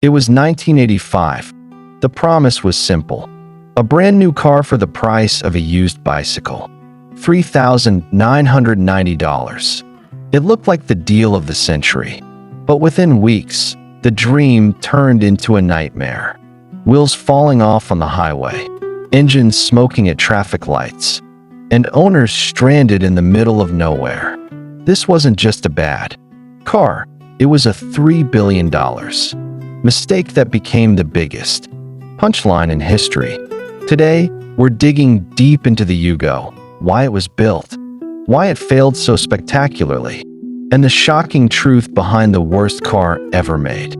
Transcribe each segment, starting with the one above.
It was 1985. The promise was simple. A brand new car for the price of a used bicycle. $3,990. It looked like the deal of the century. But within weeks, the dream turned into a nightmare. Wheels falling off on the highway, engines smoking at traffic lights, and owners stranded in the middle of nowhere. This wasn't just a bad car, it was a $3 billion mistake that became the biggest punchline in history. Today, we're digging deep into the Yugo, why it was built, why it failed so spectacularly, and the shocking truth behind the worst car ever made.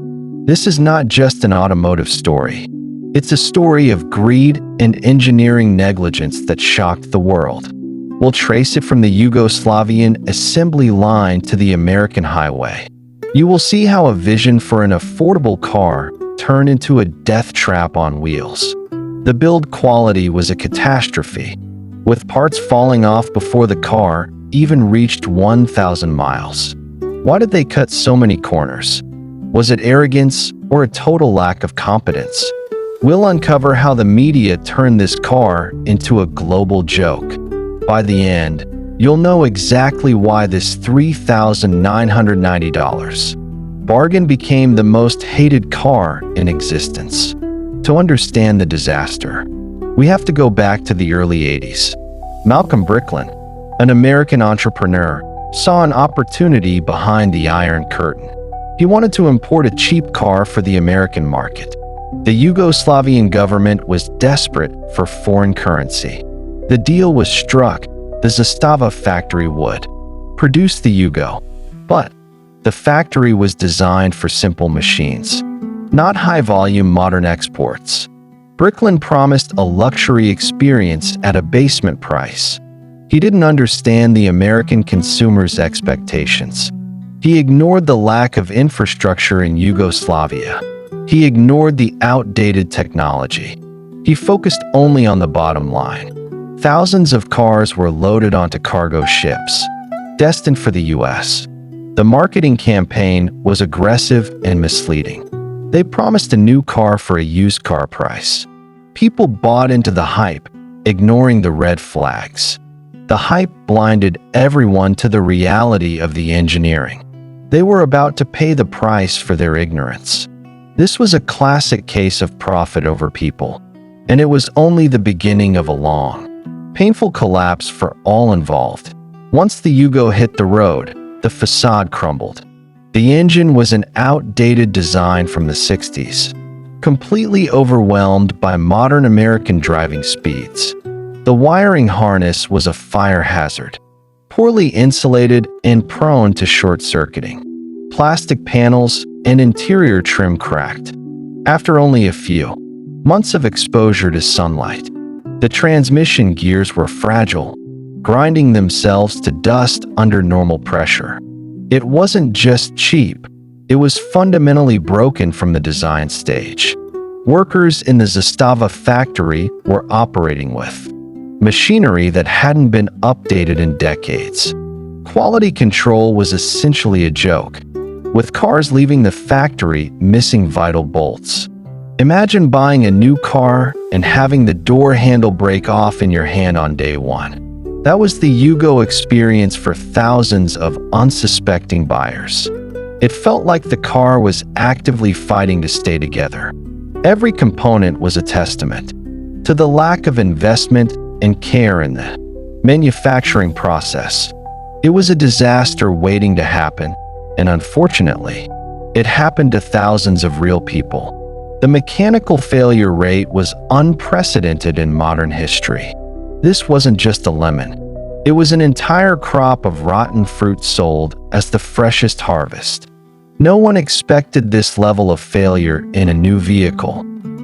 This is not just an automotive story. It's a story of greed and engineering negligence that shocked the world. We'll trace it from the Yugoslavian assembly line to the American highway. You will see how a vision for an affordable car turned into a death trap on wheels. The build quality was a catastrophe, with parts falling off before the car even reached 1,000 miles. Why did they cut so many corners? Was it arrogance or a total lack of competence? We'll uncover how the media turned this car into a global joke. By the end, you'll know exactly why this $3,990 bargain became the most hated car in existence. To understand the disaster, we have to go back to the early 80s. Malcolm Bricklin, an American entrepreneur, saw an opportunity behind the Iron Curtain. He wanted to import a cheap car for the American market. The Yugoslavian government was desperate for foreign currency. The deal was struck. The Zastava factory would produce the Yugo, but the factory was designed for simple machines, not high-volume modern exports. Bricklin promised a luxury experience at a basement price. He didn't understand the American consumer's expectations. He ignored the lack of infrastructure in Yugoslavia. He ignored the outdated technology. He focused only on the bottom line. Thousands of cars were loaded onto cargo ships, destined for the US. The marketing campaign was aggressive and misleading. They promised a new car for a used car price. People bought into the hype, ignoring the red flags. The hype blinded everyone to the reality of the engineering. They were about to pay the price for their ignorance. This was a classic case of profit over people, and it was only the beginning of a long, painful collapse for all involved. Once the Yugo hit the road, the facade crumbled. The engine was an outdated design from the 60s, completely overwhelmed by modern American driving speeds. The wiring harness was a fire hazard, poorly insulated and prone to short-circuiting. Plastic panels and interior trim cracked. After only a few months of exposure to sunlight, the transmission gears were fragile, grinding themselves to dust under normal pressure. It wasn't just cheap, it was fundamentally broken from the design stage. Workers in the Zastava factory were operating with machinery that hadn't been updated in decades. Quality control was essentially a joke, with cars leaving the factory missing vital bolts. Imagine buying a new car and having the door handle break off in your hand on day one. That was the Yugo experience for thousands of unsuspecting buyers. It felt like the car was actively fighting to stay together. Every component was a testament to the lack of investment and care in the manufacturing process. It was a disaster waiting to happen, and unfortunately, it happened to thousands of real people. The mechanical failure rate was unprecedented in modern history. This wasn't just a lemon. It was an entire crop of rotten fruit sold as the freshest harvest. No one expected this level of failure in a new vehicle,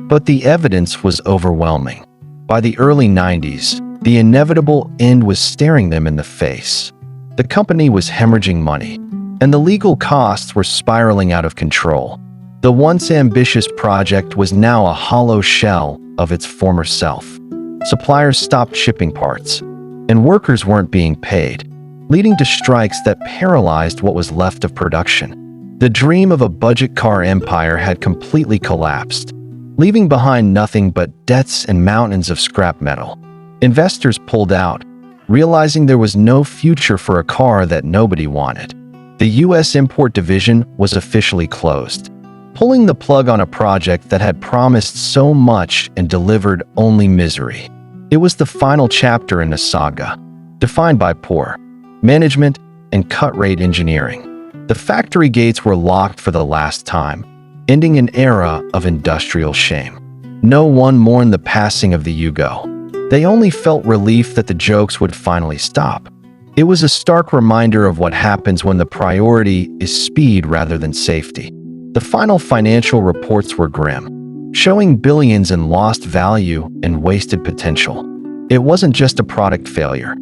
but the evidence was overwhelming. By the early 90s, the inevitable end was staring them in the face. The company was hemorrhaging money, and the legal costs were spiraling out of control. The once ambitious project was now a hollow shell of its former self. Suppliers stopped shipping parts, and workers weren't being paid, leading to strikes that paralyzed what was left of production. The dream of a budget car empire had completely collapsed, leaving behind nothing but debts and mountains of scrap metal. Investors pulled out, realizing there was no future for a car that nobody wanted. The U.S. import division was officially closed, pulling the plug on a project that had promised so much and delivered only misery. It was the final chapter in a saga, defined by poor management and cut-rate engineering. The factory gates were locked for the last time, ending an era of industrial shame. No one mourned the passing of the Yugo. They only felt relief that the jokes would finally stop. It was a stark reminder of what happens when the priority is speed rather than safety. The final financial reports were grim, showing billions in lost value and wasted potential. It wasn't just a product failure.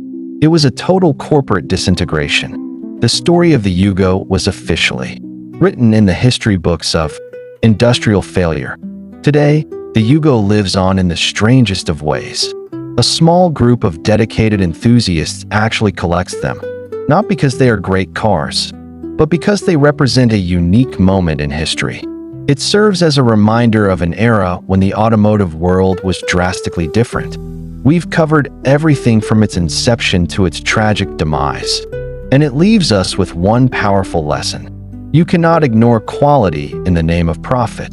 It was a total corporate disintegration. The story of the Yugo was officially written in the history books of industrial failure. Today, the Yugo lives on in the strangest of ways. A small group of dedicated enthusiasts actually collects them, not because they are great cars, but because they represent a unique moment in history. It serves as a reminder of an era when the automotive world was drastically different. We've covered everything from its inception to its tragic demise, and it leaves us with one powerful lesson. You cannot ignore quality in the name of profit.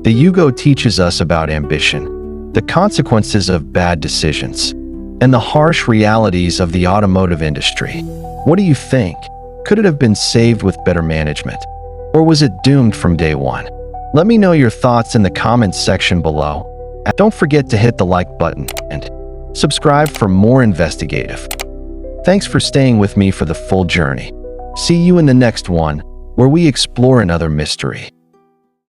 The Yugo teaches us about ambition, the consequences of bad decisions, and the harsh realities of the automotive industry. What do you think? Could it have been saved with better management? Or was it doomed from day one? Let me know your thoughts in the comments section below. And don't forget to hit the like button and subscribe for more investigative. Thanks for staying with me for the full journey. See you in the next one, where we explore another mystery.